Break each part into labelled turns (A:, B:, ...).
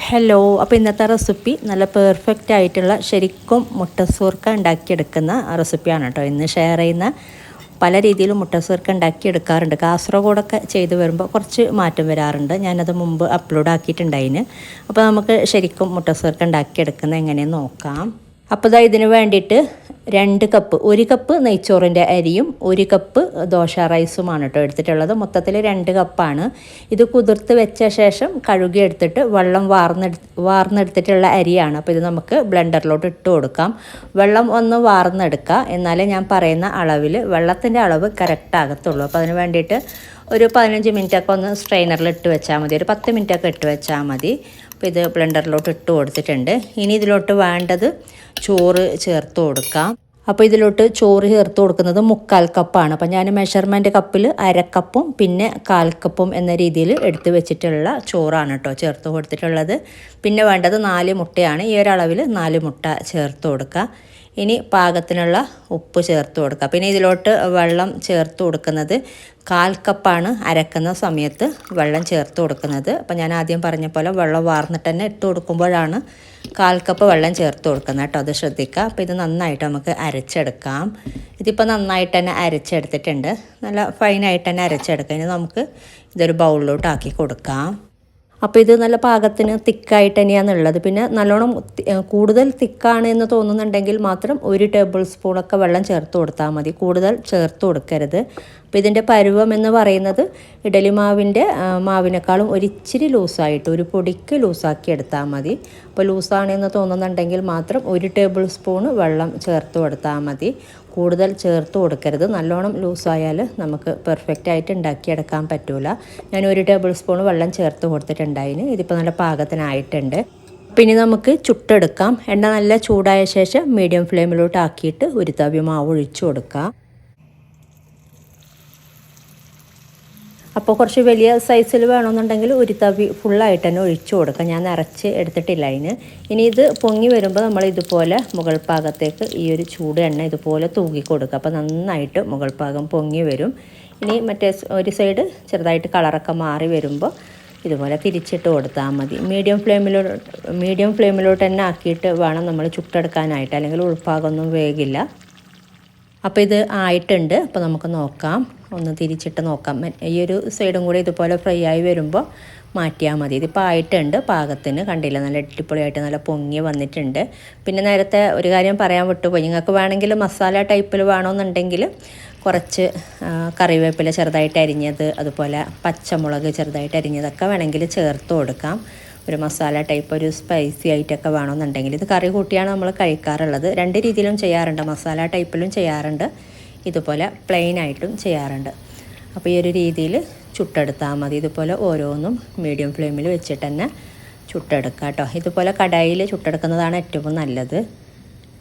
A: Hello, അപ്പോൾ ഇന്നത്തെ recipe നല്ല പെർഫെക്റ്റ് ആയിട്ടുള്ള ശരിക്കും മുട്ട സൂർക്ക ഉണ്ടാക്കിയെടുക്കുന്ന റെസിപ്പിയാണ് കേട്ടോ ഇന്ന് ഷെയർ ചെയ്യുന്ന. പല രീതിയിലും മുട്ട സൂർക്ക ഉണ്ടാക്കിയെടുക്കാറുണ്ട്. കാസർഗോഡൊക്കെ ചെയ്ത് വരുമ്പോൾ കുറച്ച് മാറ്റം വരാറുണ്ട്. ഞാനത് മുമ്പ് അപ്ലോഡ് ആക്കിയിട്ടുണ്ടായിന്. അപ്പോൾ നമുക്ക് ശരിക്കും മുട്ട സൂർക്ക ഉണ്ടാക്കിയെടുക്കുന്നത് എങ്ങനെയെന്ന് നോക്കാം. അപ്പോൾ ഇതിന് വേണ്ടിയിട്ട് 2 കപ്പ്, 1 കപ്പ് നെയ്ച്ചോറിൻ്റെ അരിയും 1 കപ്പ് ദോശ റൈസുമാണ് കേട്ടോ എടുത്തിട്ടുള്ളത്. മൊത്തത്തിൽ 2 കപ്പാണ്. ഇത് കുതിർത്ത് വെച്ച ശേഷം കഴുകി എടുത്തിട്ട് വെള്ളം വാർന്നെടുത്തിട്ടുള്ള അരിയാണ്. അപ്പോൾ ഇത് നമുക്ക് ബ്ലെൻഡറിലോട്ട് ഇട്ട് കൊടുക്കാം. വെള്ളം ഒന്ന് വാർന്നെടുക്കുക, എന്നാലേ ഞാൻ പറയുന്ന അളവിൽ വെള്ളത്തിൻ്റെ അളവ് കറക്റ്റ് ആകത്തുള്ളൂ. അപ്പോൾ അതിന് വേണ്ടിയിട്ട് ഒരു 15 മിനിറ്റൊക്കെ ഒന്ന് സ്ട്രെയിനറിൽ ഇട്ട് വെച്ചാൽ മതി, ഒരു 10 മിനിറ്റൊക്കെ ഇട്ട് വെച്ചാൽ മതി. അപ്പോൾ ഇത് ബ്ലെൻഡറിലോട്ട് ഇട്ട് കൊടുത്തിട്ടുണ്ട്. ഇനി ഇതിലോട്ട് വേണ്ടത് ചോറ് ചേർത്ത് കൊടുക്കാം. അപ്പോൾ ഇതിലോട്ട് ചോറ് ചേർത്ത് കൊടുക്കുന്നത് 1/4 കപ്പാണ്. അപ്പോൾ ഞാൻ മെഷർമെൻറ്റ് കപ്പിൽ 1/2 കപ്പും പിന്നെ 1/4 കപ്പും എന്ന രീതിയിൽ എടുത്ത് വെച്ചിട്ടുള്ള ചോറാണ് കേട്ടോ ചേർത്ത് കൊടുത്തിട്ടുള്ളത്. പിന്നെ വേണ്ടത് 4 മുട്ടയാണ്. ഈ ഒരളവിൽ 4 മുട്ട ചേർത്ത് കൊടുക്കുക. ഇനി പാകത്തിനുള്ള ഉപ്പ് ചേർത്ത് കൊടുക്കുക. പിന്നെ ഇതിലോട്ട് വെള്ളം ചേർത്ത് കൊടുക്കുന്നത് 1/4 കപ്പാണ് അരക്കുന്ന സമയത്ത് വെള്ളം ചേർത്ത് കൊടുക്കുന്നത്. അപ്പോൾ ഞാൻ ആദ്യം പറഞ്ഞ പോലെ വെള്ളം വാർന്നിട്ട് തന്നെ ഇട്ട് കൊടുക്കുമ്പോഴാണ് 1/4 കപ്പ് വെള്ളം ചേർത്ത് കൊടുക്കുന്നത് കേട്ടോ, അത് ശ്രദ്ധിക്കുക. അപ്പോൾ ഇത് നന്നായിട്ട് നമുക്ക് അരച്ചെടുക്കാം. ഇതിപ്പോൾ നന്നായിട്ട് തന്നെ അരച്ചെടുത്തിട്ടുണ്ട്, നല്ല ഫൈനായിട്ട് തന്നെ അരച്ചെടുക്കാം. ഇനി നമുക്ക് ഇതൊരു ബൗളിലോട്ട് ആക്കി കൊടുക്കാം. അപ്പോൾ ഇത് നല്ല പാകത്തിന് തിക്കായിട്ട് തന്നെയാണുള്ളത്. പിന്നെ നല്ലോണം കൂടുതൽ തിക്കാണ് എന്ന് തോന്നുന്നുണ്ടെങ്കിൽ മാത്രം 1 ടേബിൾ സ്പൂണൊക്കെ വെള്ളം ചേർത്ത് കൊടുത്താൽ മതി, കൂടുതൽ ചേർത്ത് കൊടുക്കരുത്. അപ്പോൾ ഇതിൻ്റെ പരുവം എന്ന് പറയുന്നത് ഇഡലി മാവിനേക്കാളും ഒരിച്ചിരി ലൂസായിട്ട്, ഒരു പൊടിക്ക് ലൂസാക്കി എടുത്താൽ മതി. അപ്പോൾ ലൂസാണെന്ന് തോന്നുന്നുണ്ടെങ്കിൽ മാത്രം 1 ടേബിൾ സ്പൂണ് വെള്ളം ചേർത്ത് കൊടുത്താൽ മതി, കൂടുതൽ ചേർത്ത് കൊടുക്കരുത്. നല്ലോണം ലൂസായാൽ നമുക്ക് പെർഫെക്റ്റ് ആയിട്ട് ഉണ്ടാക്കിയെടുക്കാൻ പറ്റില്ല. ഞാൻ 1 ടേബിൾ സ്പൂൺ വെള്ളം ചേർത്ത് കൊടുത്തിട്ടുണ്ടായിന്. ഇതിപ്പോൾ നല്ല പാകത്തിനായിട്ടുണ്ട്. പിന്നെ നമുക്ക് ചുട്ടെടുക്കാം. എണ്ണ നല്ല ചൂടായ ശേഷം മീഡിയം ഫ്ലെയിമിലോട്ട് ആക്കിയിട്ട് ഒരു തവി മാവ് ഒഴിച്ചു കൊടുക്കാം. അപ്പോൾ കുറച്ച് വലിയ സൈസിൽ വേണമെന്നുണ്ടെങ്കിൽ ഒരു തവി ഫുള്ളായിട്ട് തന്നെ ഒഴിച്ചു കൊടുക്കാം. ഞാൻ നിറച്ച് എടുത്തിട്ടില്ല അതിന്. ഇനി ഇത് പൊങ്ങി വരുമ്പോൾ നമ്മൾ ഇതുപോലെ മുകൾ ഭാഗത്തേക്ക് ഈ ഒരു ചൂട് എണ്ണ ഇതുപോലെ തൂക്കി കൊടുക്കുക. അപ്പോൾ നന്നായിട്ട് മുകൾ ഭാഗം പൊങ്ങി വരും. ഇനി മറ്റേ ഒരു സൈഡ് ചെറുതായിട്ട് കളറൊക്കെ മാറി വരുമ്പോൾ ഇതുപോലെ തിരിച്ചിട്ട് കൊടുത്താൽ മതി. മീഡിയം ഫ്ലെയിമിലോട്ട് തന്നെ ആക്കിയിട്ട് വേണം നമ്മൾ ചുട്ടെടുക്കാനായിട്ട്, അല്ലെങ്കിൽ ഉൾഭാഗമൊന്നും വേഗില്ല. അപ്പോൾ ഇത് ആയിട്ടുണ്ട്. അപ്പോൾ നമുക്ക് നോക്കാം, ഒന്ന് തിരിച്ചിട്ട് നോക്കാം. ഈ ഒരു സൈഡും കൂടി ഇതുപോലെ ഫ്രൈ ആയി വരുമ്പോൾ മാറ്റിയാൽ മതി. ഇതിപ്പോൾ ആയിട്ടുണ്ട് പാകത്തിന്, കണ്ടില്ല, നല്ല അടിപൊളിയായിട്ട് നല്ല പൊങ്ങി വന്നിട്ടുണ്ട്. പിന്നെ നേരത്തെ ഒരു കാര്യം പറയാൻ വിട്ടുപോയി, നിങ്ങൾക്ക് വേണമെങ്കിൽ മസാല ടൈപ്പിൽ വേണമെന്നുണ്ടെങ്കിൽ കുറച്ച് കറിവേപ്പില ചെറുതായിട്ട് അരിഞ്ഞത്, അതുപോലെ പച്ചമുളക് ചെറുതായിട്ട് അരിഞ്ഞതൊക്കെ വേണമെങ്കിൽ ചേർത്ത് കൊടുക്കാം. ഒരു മസാല ടൈപ്പ്, ഒരു സ്പൈസി ആയിട്ടൊക്കെ വേണമെന്നുണ്ടെങ്കിൽ. ഇത് കറി കൂട്ടിയാണ് നമ്മൾ കഴിക്കാറുള്ളത്. 2 രീതിയിലും ചെയ്യാറുണ്ട്, മസാല ടൈപ്പിലും ചെയ്യാറുണ്ട്, ഇതുപോലെ പ്ലെയിൻ ആയിട്ടും ചെയ്യാറുണ്ട്. അപ്പോൾ ഈ ഒരു രീതിയിൽ ചുട്ടെടുത്താൽ മതി. ഇതുപോലെ ഓരോന്നും മീഡിയം ഫ്ലെയിമിൽ വെച്ചിട്ട് തന്നെ ചുട്ടെടുക്കുക കേട്ടോ. ഇതുപോലെ കടായിൽ ചുട്ടെടുക്കുന്നതാണ് ഏറ്റവും നല്ലത്.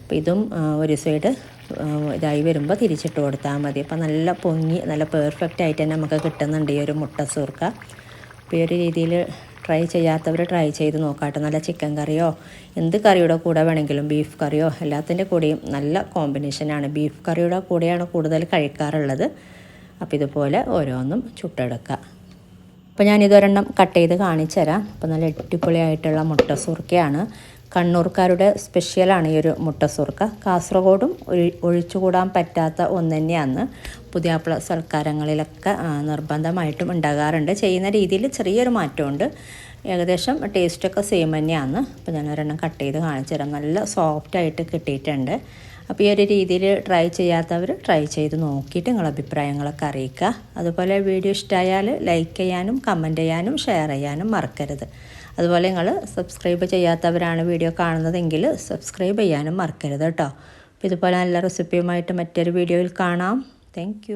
A: അപ്പോൾ ഇതും ഒരു സൈഡ് ഇതായി വരുമ്പോൾ തിരിച്ചിട്ട് കൊടുത്താൽ മതി. അപ്പോൾ നല്ല പൊങ്ങി നല്ല പെർഫെക്റ്റ് ആയിട്ട് തന്നെ നമുക്ക് കിട്ടുന്നുണ്ട് ഈ ഒരു മുട്ട സൂർക്ക. അപ്പോൾ ഈ ഒരു രീതിയിൽ ട്രൈ ചെയ്യാത്തവർ ട്രൈ ചെയ്ത് നോക്കാട്ടെ. നല്ല ചിക്കൻ കറിയോ എന്ത് കറിയുടെ കൂടെ വേണമെങ്കിലും, ബീഫ് കറിയോ എല്ലാത്തിൻ്റെ കൂടെയും നല്ല കോമ്പിനേഷനാണ്. ബീഫ് കറിയുടെ കൂടെയാണ് കൂടുതൽ കഴിക്കാറുള്ളത്. അപ്പോൾ ഇതുപോലെ ഓരോന്നും ചുട്ടെടുക്കുക. അപ്പോൾ ഞാനിതൊരെണ്ണം കട്ട് ചെയ്ത് കാണിച്ചു തരാം. അപ്പോൾ നല്ല അടിപൊളിയായിട്ടുള്ള മുട്ട സൂർക്കയാണ്. കണ്ണൂർക്കാരുടെ സ്പെഷ്യലാണ് ഈ ഒരു മുട്ട സൂർക്ക. കാസർഗോഡും ഒഴിച്ചുകൂടാൻ പറ്റാത്ത ഒന്ന് തന്നെയാണ്. പുതിയാപ്പിള സൽക്കാരങ്ങളിലൊക്കെ നിർബന്ധമായിട്ടും ഉണ്ടാകാറുണ്ട്. ചെയ്യുന്ന രീതിയിൽ ചെറിയൊരു മാറ്റമുണ്ട്, ഏകദേശം ടേസ്റ്റൊക്കെ സെയിം തന്നെയാണ്. അപ്പോൾ ഞാൻ ഒരെണ്ണം കട്ട് ചെയ്ത് കാണിച്ചു തരാം. നല്ല സോഫ്റ്റായിട്ട് കിട്ടിയിട്ടുണ്ട്. അപ്പോൾ ഈ ഒരു രീതിയിൽ ട്രൈ ചെയ്യാത്തവർ ട്രൈ ചെയ്ത് നോക്കിയിട്ട് നിങ്ങളുടെ അഭിപ്രായങ്ങളൊക്കെ അറിയിക്കുക. അതുപോലെ വീഡിയോ ഇഷ്ടമായാൽ ലൈക്ക് ചെയ്യാനും കമൻറ്റ് ചെയ്യാനും ഷെയർ ചെയ്യാനും മറക്കരുത്. അതുപോലെ നിങ്ങൾ സബ്സ്ക്രൈബ് ചെയ്യാത്തവരാണ് വീഡിയോ കാണുന്നതെങ്കിൽ സബ്സ്ക്രൈബ് ചെയ്യാനും മറക്കരുത് കേട്ടോ. അപ്പോൾ ഇതുപോലെ നല്ല റെസിപ്പിയുമായിട്ട് മറ്റൊരു വീഡിയോയിൽ കാണാം. താങ്ക്